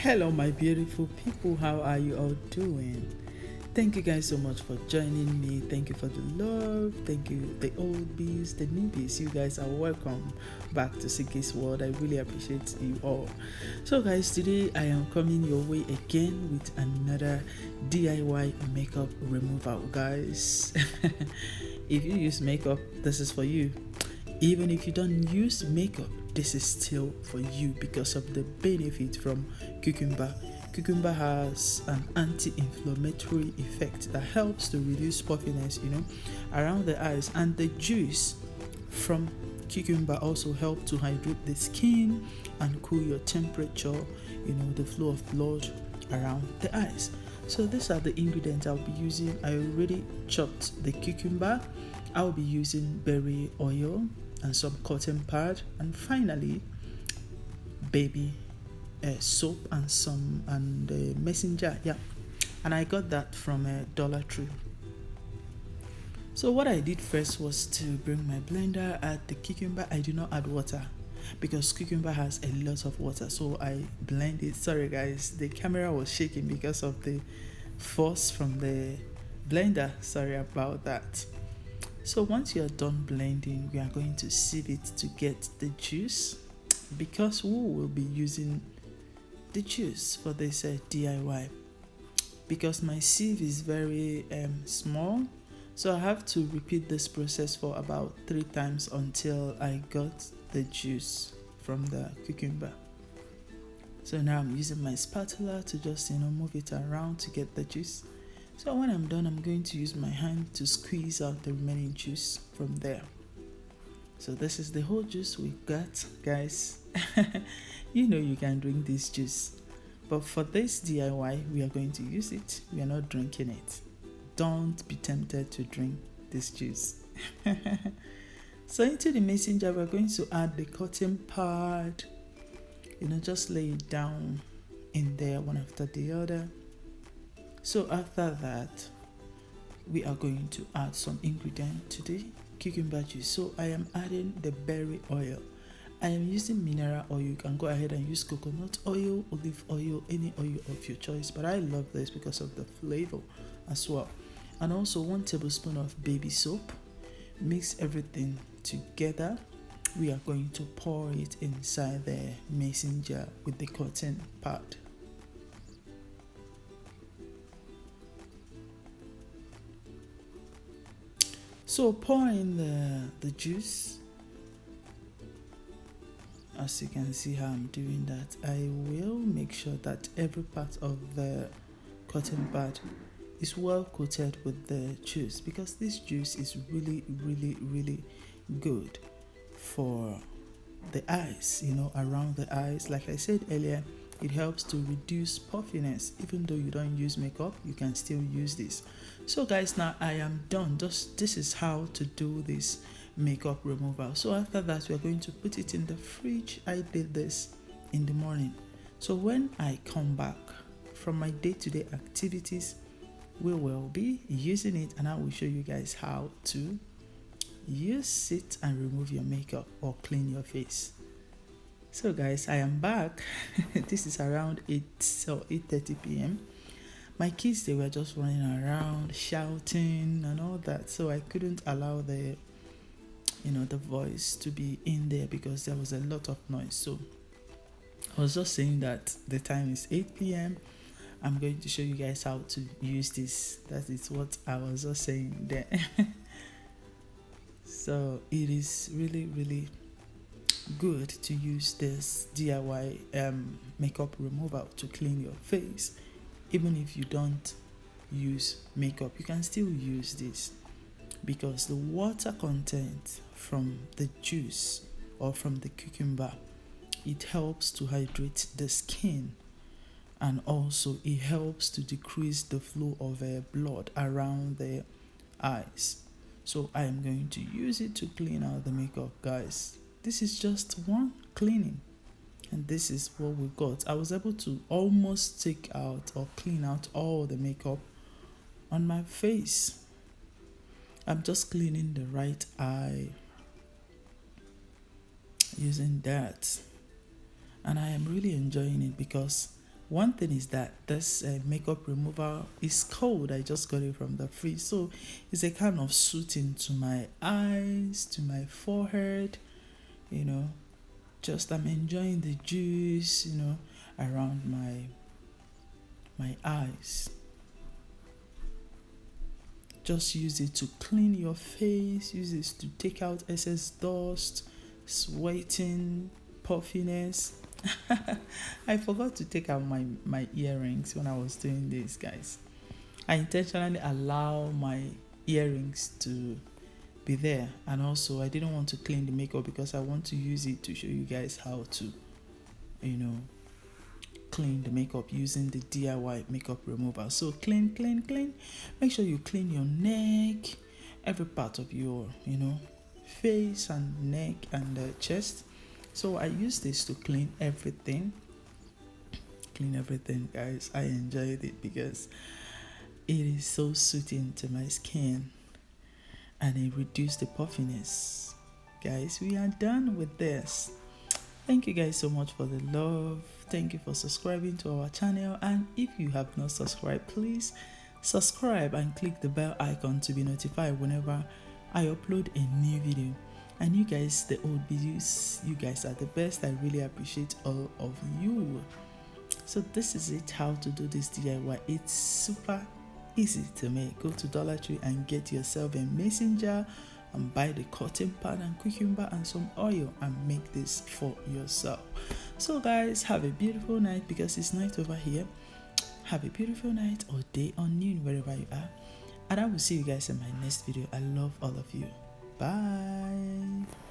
Hello, my beautiful people. How are you all doing? Thank you guys so much for joining me. Thank you for the love. Thank you, the old bees, the newbies. You guys are welcome back to ZIKKIE'S world. I really appreciate you all. So, guys, today I am coming your way again with another DIY makeup removal, guys. If you use makeup, this is for you. Even if you don't use makeup, this is still for you because of the benefit from cucumber. Cucumber has an anti-inflammatory effect that helps to reduce puffiness, around the eyes, and the juice from cucumber also help to hydrate the skin and cool your temperature, the flow of blood around the eyes. So these are the ingredients I'll be using. I already chopped the cucumber. I'll be using berry oil and some cotton pad, and finally baby soap and messenger. And I got that from Dollar Tree. So what I did first was to bring my blender, add the cucumber. I do not add water because cucumber has a lot of water, so I blend it. Sorry guys, the camera was shaking because of the force from the blender. Sorry about that. So once you're done blending, we are going to sieve it to get the juice, because we will be using the juice for this DIY. Because my sieve is very small, so I have to repeat this process for about 3 times until I got the juice from the cucumber. So now I'm using my spatula to just move it around to get the juice. So when I'm done, I'm going to use my hand to squeeze out the remaining juice from there. So this is the whole juice we got, guys. You can drink this juice. But for this DIY, we are going to use it. We are not drinking it. Don't be tempted to drink this juice. So into the messenger, we're going to add the cotton pad. Just lay it down in there one after the other. So after that, we are going to add some ingredient to the cucumber juice. So I am adding the berry oil. I am using mineral oil. You can go ahead and use coconut oil, olive oil, any oil of your choice. But I love this because of the flavor as well. And also 1 tablespoon of baby soap. Mix everything together. We are going to pour it inside the mason jar with the cotton pad. So pour in the juice. As you can see how I'm doing that, I will make sure that every part of the cotton pad is well coated with the juice, because this juice is really, really, really good for the eyes, around the eyes. Like I said earlier, it helps to reduce puffiness. Even though you don't use makeup, you can still use this. So guys, now I am done. This is how to do this makeup removal. So after that, we are going to put it in the fridge. I did this in the morning. So when I come back from my day-to-day activities, we will be using it, and I will show you guys how to use it and remove your makeup or clean your face. So guys, I am back. This is around 8:30 p.m. My kids, they were just running around shouting and all that, so I couldn't allow the voice to be in there because there was a lot of noise. So I was just saying that the time is 8 p.m. I'm going to show you guys how to use this. That is what I was just saying there. So it is really, really good to use this DIY makeup removal to clean your face. Even if you don't use makeup, you can still use this, because the water content from the juice or from the cucumber, it helps to hydrate the skin, and also it helps to decrease the flow of blood around the eyes. So I am going to use it to clean out the makeup, guys. This is just one cleaning, and this is what we got. I was able to almost take out or clean out all the makeup on my face. I'm just cleaning the right eye using that, and I am really enjoying it because One thing is that this makeup remover is cold. I just got it from the fridge, so it's a kind of soothing to my eyes, to my forehead, you know. Just I'm enjoying the juice, around my eyes. Just use it to clean your face, use it to take out excess dust, sweating, puffiness. I forgot to take out my earrings when I was doing this, guys. I intentionally allow my earrings to be there, and also I didn't want to clean the makeup because I want to use it to show you guys how to, clean the makeup using the DIY makeup remover. So clean. Make sure you clean your neck, every part of your, face and neck and chest. So I use this to clean everything. Clean everything, guys. I enjoyed it because it is so soothing to my skin and it reduced the puffiness. Guys, we are done with this. Thank you guys so much for the love. Thank you for subscribing to our channel, and if you have not subscribed, please subscribe and click the bell icon to be notified whenever I upload a new video. And you guys, the old videos, you guys are the best. I really appreciate all of you. So this is it, how to do this DIY. It's super easy to make. Go to Dollar Tree and get yourself a mason jar and buy the cotton pad and cucumber and some oil and make this for yourself. So guys, have a beautiful night, because it's night over here. Have a beautiful night or day or noon wherever you are, and I will see you guys in my next video. I love all of you. Bye.